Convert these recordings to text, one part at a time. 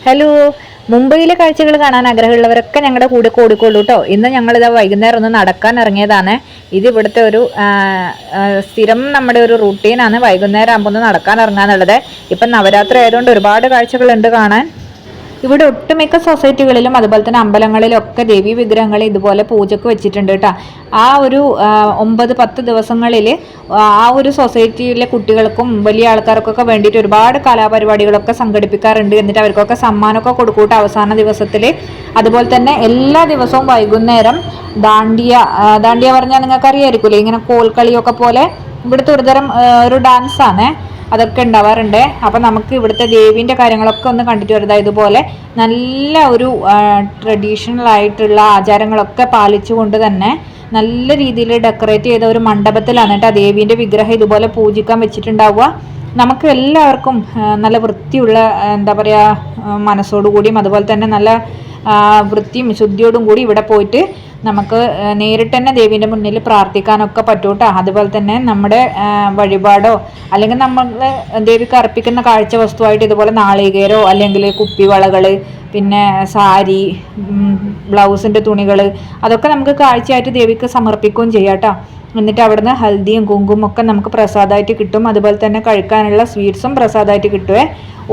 Hello, മുംബൈയിലെ കാഴ്ചകൾ കാണാൻ ആഗ്രഹമുള്ളവരൊക്കെ ഞങ്ങളുടെ കൂടെ കൂടിക്കൊള്ളൂ കേട്ടോ. ഇന്ന് ഞങ്ങളിതാ വൈകുന്നേരം ഒന്ന് നടക്കാൻ ഇറങ്ങിയതാണ്. ഇത് ഇവിടുത്തെ ഒരു സ്ഥിരം നമ്മുടെ ഒരു റൂട്ടീനാണ്. വൈകുന്നേരം ആകുമ്പോൾ ഒന്ന് നടക്കാൻ ഇറങ്ങാന്നുള്ളത്. ഇപ്പം നവരാത്രി ആയതുകൊണ്ട് ഒരുപാട് കാഴ്ചകളുണ്ട് കാണാൻ. ഇവിടെ ഒട്ടുമിക്ക സൊസൈറ്റികളിലും അതുപോലെ തന്നെ അമ്പലങ്ങളിലും ഒക്കെ ദേവീ വിഗ്രഹങ്ങൾ ഇതുപോലെ പൂജക്ക് വെച്ചിട്ടുണ്ട് കേട്ടോ. ആ ഒരു 9-10 ദിവസങ്ങളിൽ ആ ഒരു സൊസൈറ്റിയിലെ കുട്ടികൾക്കും വലിയ ആൾക്കാർക്കൊക്കെ വേണ്ടിയിട്ട് ഒരുപാട് കലാപരിപാടികളൊക്കെ സംഘടിപ്പിക്കാറുണ്ട്. എന്നിട്ട് അവർക്കൊക്കെ സമ്മാനമൊക്കെ കൊടുക്കൂട്ടോ അവസാന ദിവസത്തിൽ. അതുപോലെ തന്നെ എല്ലാ ദിവസവും വൈകുന്നേരം ദാണ്ടിയ പറഞ്ഞാൽ നിങ്ങൾക്ക് അറിയായിരിക്കില്ലേ, ഇങ്ങനെ കോൽക്കളിയൊക്കെ പോലെ ഇവിടുത്തെ ഒരുതരം ഒരു ഡാൻസാണ്, അതൊക്കെ ഉണ്ടാവാറുണ്ട്. അപ്പം നമുക്ക് ഇവിടുത്തെ ദേവീൻ്റെ കാര്യങ്ങളൊക്കെ ഒന്ന് കണ്ടിട്ട് വരുന്നത്. ഇതുപോലെ നല്ല ഒരു ട്രഡീഷണൽ ആയിട്ടുള്ള ആചാരങ്ങളൊക്കെ പാലിച്ചുകൊണ്ട് തന്നെ നല്ല രീതിയിൽ ഡെക്കറേറ്റ് ചെയ്ത ഒരു മണ്ഡപത്തിലാണ് കേട്ടോ ദേവീൻ്റെ വിഗ്രഹം ഇതുപോലെ പൂജിക്കാൻ വെച്ചിട്ടുണ്ടാവുക. നമുക്ക് എല്ലാവർക്കും നല്ല വൃത്തിയുള്ള എന്താ പറയുക മനസ്സോടുകൂടിയും അതുപോലെ തന്നെ നല്ല വൃത്തിയും ശുദ്ധിയോടും കൂടി ഇവിടെ പോയിട്ട് നമുക്ക് നേരിട്ട് തന്നെ ദേവീൻ്റെ മുന്നിൽ പ്രാർത്ഥിക്കാനൊക്കെ പറ്റും കേട്ടോ. അതുപോലെ തന്നെ നമ്മുടെ വഴിപാടോ അല്ലെങ്കിൽ നമ്മൾ ദേവിക്ക് അർപ്പിക്കുന്ന കാഴ്ച വസ്തുവായിട്ട് ഇതുപോലെ നാളികേരോ അല്ലെങ്കിൽ കുപ്പിവളകൾ, പിന്നെ സാരി, ബ്ലൗസിൻ്റെ തുണികൾ, അതൊക്കെ നമുക്ക് കാഴ്ചയായിട്ട് ദേവിക്ക് സമർപ്പിക്കുകയും ചെയ്യാം കേട്ടോ. എന്നിട്ട് അവിടുന്ന് ഹൽദിയും കുങ്കുമൊക്കെ ഒക്കെ നമുക്ക് പ്രസാദമായിട്ട് കിട്ടും. അതുപോലെ തന്നെ കഴിക്കാനുള്ള സ്വീറ്റ്സും പ്രസാദമായിട്ട് കിട്ടുമേ.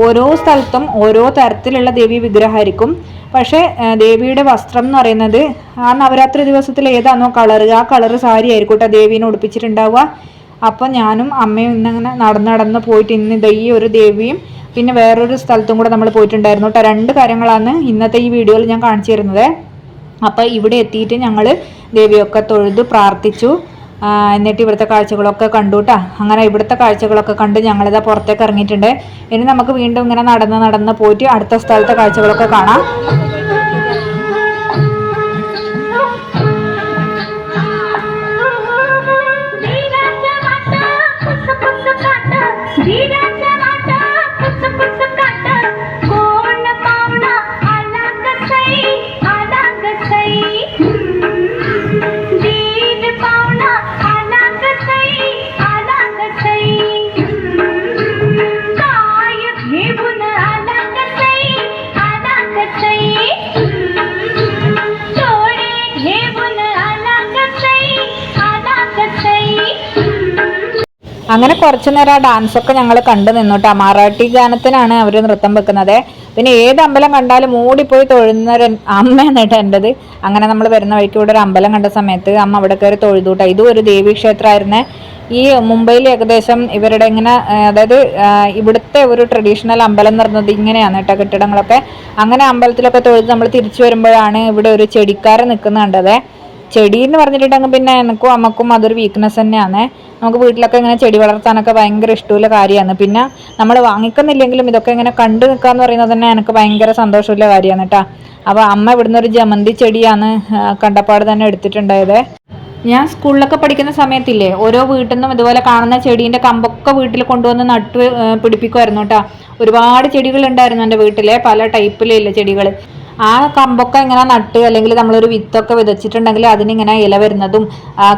ഓരോ സ്ഥലത്തും ഓരോ തരത്തിലുള്ള ദേവി വിഗ്രഹമായിരിക്കും. പക്ഷേ ദേവിയുടെ വസ്ത്രം എന്ന് പറയുന്നത് ആ നവരാത്രി ദിവസത്തിൽ ഏതാണോ കളറ്, ആ കളറ് സാരി ആയിരിക്കും കേട്ടോ ദേവീനെ ഉടുപ്പിച്ചിട്ടുണ്ടാവുക. അപ്പം ഞാനും അമ്മയും ഇന്നങ്ങനെ നടന്ന് പോയിട്ട് ഇന്ന് ഈ ഒരു ദേവിയും പിന്നെ വേറൊരു സ്ഥലത്തും കൂടെ നമ്മൾ പോയിട്ടുണ്ടായിരുന്നു കേട്ടോ. 2 കാര്യങ്ങളാണ് ഇന്നത്തെ ഈ വീഡിയോയിൽ ഞാൻ കാണിച്ചു തരുന്നത്. അപ്പോൾ ഇവിടെ എത്തിയിട്ട് ഞങ്ങൾ ദേവിയൊക്കെ തൊഴുതു പ്രാർത്ഥിച്ചു. എന്നിട്ട് ഇവിടുത്തെ കാഴ്ചകളൊക്കെ കണ്ടു കേട്ടോ. അങ്ങനെ ഇവിടുത്തെ കാഴ്ചകളൊക്കെ കണ്ട് ഞങ്ങളിതാ പുറത്തേക്ക് ഇറങ്ങിയിട്ടുണ്ട്. ഇനി നമുക്ക് വീണ്ടും ഇങ്ങനെ നടന്ന് പോയിട്ട് അടുത്ത സ്ഥലത്തെ കാഴ്ചകളൊക്കെ കാണാം. അങ്ങനെ കുറച്ചു നേരം ആ ഡാൻസൊക്കെ ഞങ്ങൾ കണ്ടു നിന്നോട്ടോ. മറാഠി ഗാനത്തിനാണ് അവർ നൃത്തം വെക്കുന്നത്. പിന്നെ ഏത് അമ്പലം കണ്ടാലും ഓടിപ്പോയി തൊഴുന്നൊരു അമ്മയാണ് കേട്ടോ എൻ്റെത്. അങ്ങനെ നമ്മൾ വരുന്ന വഴിക്ക് ഇവിടെ ഒരു അമ്പലം കണ്ട സമയത്ത് അമ്മ അവിടെ കയറി തൊഴുതൂട്ടോ. ഇതും ഒരു ദേവീ ക്ഷേത്രമായിരുന്നേ. ഈ മുംബൈയിൽ ഏകദേശം ഇവരുടെ ഇങ്ങനെ അതായത് ഇവിടുത്തെ ഒരു ട്രഡീഷണൽ അമ്പലം എന്ന് പറയുന്നത് ഇങ്ങനെയാണ് കേട്ടോ കെട്ടിടങ്ങളൊക്കെ. അങ്ങനെ അമ്പലത്തിലൊക്കെ തൊഴുത് നമ്മൾ തിരിച്ചു വരുമ്പോഴാണ് ഇവിടെ ഒരു ചെടിക്കാരൻ നിൽക്കുന്നത് കണ്ടത്. ചെടി എന്ന് പറഞ്ഞിട്ടുണ്ടെങ്കിൽ പിന്നെ എനിക്കും അമ്മക്കും അതൊരു വീക്ക്നെസ് തന്നെയാണ്. നമുക്ക് വീട്ടിലൊക്കെ ഇങ്ങനെ ചെടി വളർത്താനൊക്കെ ഭയങ്കര ഇഷ്ടമുള്ള കാര്യമാണ്. പിന്നെ നമ്മൾ വാങ്ങിക്കുന്നില്ലെങ്കിലും ഇതൊക്കെ ഇങ്ങനെ കണ്ടു നിൽക്കുക എന്ന് പറയുന്നത് തന്നെ എനിക്ക് ഭയങ്കര സന്തോഷമുള്ള കാര്യമാണ് കേട്ടോ. അപ്പോൾ അമ്മ ഇവിടുന്ന് ഒരു ജമന്തി ചെടിയാണ് കണ്ടപ്പാട് തന്നെ എടുത്തിട്ടുണ്ടായത്. ഞാൻ സ്കൂളിലൊക്കെ പഠിക്കുന്ന സമയത്തില്ലേ ഓരോ വീട്ടിൽ നിന്നും ഇതുപോലെ കാണുന്ന ചെടീൻ്റെ കമ്പൊക്കെ വീട്ടിൽ കൊണ്ടുവന്ന് നട്ട് പിടിപ്പിക്കുമായിരുന്നു കേട്ടോ. ഒരുപാട് ചെടികൾ ഉണ്ടായിരുന്നു എൻ്റെ വീട്ടിലെ, പല ടൈപ്പിലുള്ള ചെടികൾ. ആ കമ്പൊക്കെ ഇങ്ങനെ നട്ട് അല്ലെങ്കിൽ നമ്മളൊരു വിത്തൊക്കെ വിതച്ചിട്ടുണ്ടെങ്കിൽ അതിനിങ്ങനെ ഇല വരുന്നതും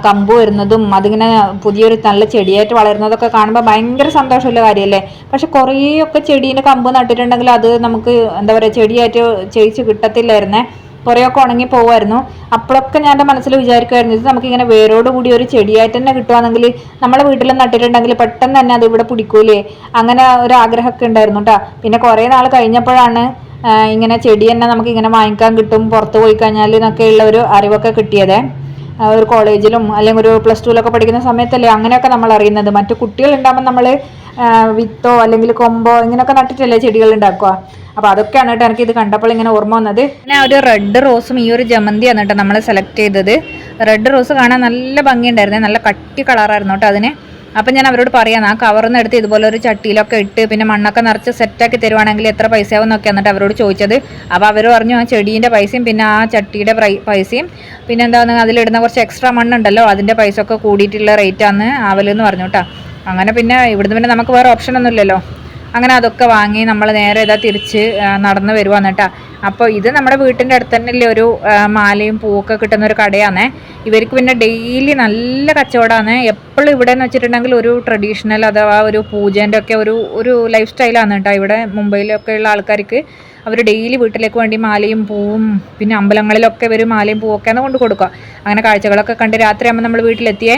കമ്പ് വരുന്നതും അതിങ്ങനെ പുതിയൊരു നല്ല ചെടിയായിട്ട് വളരുന്നതൊക്കെ കാണുമ്പോൾ ഭയങ്കര സന്തോഷമുള്ള കാര്യമല്ലേ. പക്ഷെ കുറേയൊക്കെ ചെടീൻ്റെ കമ്പ് നട്ടിട്ടുണ്ടെങ്കിൽ അത് നമുക്ക് എന്താ പറയുക ചെടിയായിട്ട് ചെയ്യിച്ച് കിട്ടത്തില്ലായിരുന്നേ. കുറേയൊക്കെ ഉണങ്ങി പോകുമായിരുന്നു. അപ്പോഴൊക്കെ ഞാൻ എൻ്റെ മനസ്സിൽ വിചാരിക്കുമായിരുന്നു ഇത് നമുക്കിങ്ങനെ വേരോടുകൂടി ഒരു ചെടിയായിട്ട് തന്നെ കിട്ടുകയാണെങ്കിൽ നമ്മളെ വീട്ടിൽ നട്ടിട്ടുണ്ടെങ്കിൽ പെട്ടെന്ന് തന്നെ അത് ഇവിടെ പിടിക്കൂലേ. അങ്ങനെ ഒരു ആഗ്രഹമൊക്കെ ഉണ്ടായിരുന്നു കേട്ടോ. പിന്നെ കുറേ നാൾ കഴിഞ്ഞപ്പോഴാണ് ഇങ്ങനെ ചെടി തന്നെ നമുക്ക് ഇങ്ങനെ വാങ്ങിക്കാൻ കിട്ടും പുറത്ത് പോയി കഴിഞ്ഞാൽ എന്നൊക്കെയുള്ള ഒരു അറിവൊക്കെ കിട്ടിയത്. ഒരു കോളേജിലും അല്ലെങ്കിൽ ഒരു +2 പഠിക്കുന്ന സമയത്തല്ലേ അങ്ങനെയൊക്കെ നമ്മൾ അറിയുന്നത്. മറ്റു കുട്ടികളുണ്ടാകുമ്പോൾ നമ്മൾ വിത്തോ അല്ലെങ്കിൽ കൊമ്പോ ഇങ്ങനെയൊക്കെ നട്ടിട്ടല്ലേ ചെടികൾ ഉണ്ടാക്കുക. അപ്പോൾ അതൊക്കെയാണ് കേട്ടോ എനിക്ക് ഇത് കണ്ടപ്പോൾ ഇങ്ങനെ ഓർമ്മ വന്നത്. പിന്നെ ഒരു റെഡ് റോസും ഈ ഒരു ജമന്തിയാണ് കേട്ടോ നമ്മൾ സെലക്ട് ചെയ്തത്. റെഡ് റോസ് കാണാൻ നല്ല ഭംഗിയുണ്ടായിരുന്നേ, നല്ല കട്ടി കളറായിരുന്നു കേട്ടോ അതിന്. അപ്പം ഞാൻ അവരോട് പറയാം ആ കവറിന്ന് എടുത്ത് ഇതുപോലെ ഒരു ചട്ടിയിലൊക്കെ ഇട്ട് പിന്നെ മണ്ണൊക്കെ നിറച്ച് സെറ്റാക്കി തരുവാണെങ്കിൽ എത്ര പൈസയാവും എന്നൊക്കെ എന്നിട്ട് അവരോട് ചോദിച്ചത്. അപ്പോൾ അവർ പറഞ്ഞു ആ ചെടീൻ്റെ പൈസയും പിന്നെ ആ ചട്ടിയുടെ പൈസയും പിന്നെ എന്താണെന്ന് അതിലിടുന്ന കുറച്ച് എക്സ്ട്രാ മണ്ണുണ്ടല്ലോ അതിൻ്റെ പൈസ ഒക്കെ കൂടിയിട്ടുള്ള റേറ്റാണ് ആവലെന്ന് പറഞ്ഞു കേട്ടോ. അങ്ങനെ പിന്നെ ഇവിടുന്ന് പിന്നെ നമുക്ക് വേറെ ഓപ്ഷൻ ഒന്നും ഇല്ലല്ലോ. അങ്ങനെ അതൊക്കെ വാങ്ങി നമ്മൾ നേരെ ഇതാ തിരിച്ച് നടന്ന് വരുവാന്ന് കേട്ടോ. അപ്പോൾ ഇത് നമ്മുടെ വീട്ടിൻ്റെ അടുത്ത് തന്നെയല്ലേ ഒരു മാലയും പൂവൊക്കെ കിട്ടുന്ന ഒരു കടയാണേ. ഇവർക്ക് പിന്നെ ഡെയിലി നല്ല കച്ചവടമാണ്. എപ്പോഴും ഇവിടെ എന്ന് വെച്ചിട്ടുണ്ടെങ്കിൽ ഒരു ട്രഡീഷണൽ അഥവാ ഒരു പൂജേൻ്റെ ഒക്കെ ഒരു ലൈഫ് സ്റ്റൈലാണ് കേട്ടോ. ഇവിടെ മുംബൈയിലൊക്കെ ഉള്ള ആൾക്കാർക്ക് അവർ ഡെയിലി വീട്ടിലേക്ക് വേണ്ടി മാലയും പൂവും പിന്നെ അമ്പലങ്ങളിലൊക്കെ ഇവർ മാലയും പൂവൊക്കെയാണ് കൊണ്ട് കൊടുക്കുക. അങ്ങനെ കാഴ്ചകളൊക്കെ കണ്ട് രാത്രിയാകുമ്പോൾ നമ്മൾ വീട്ടിലെത്തിയേ.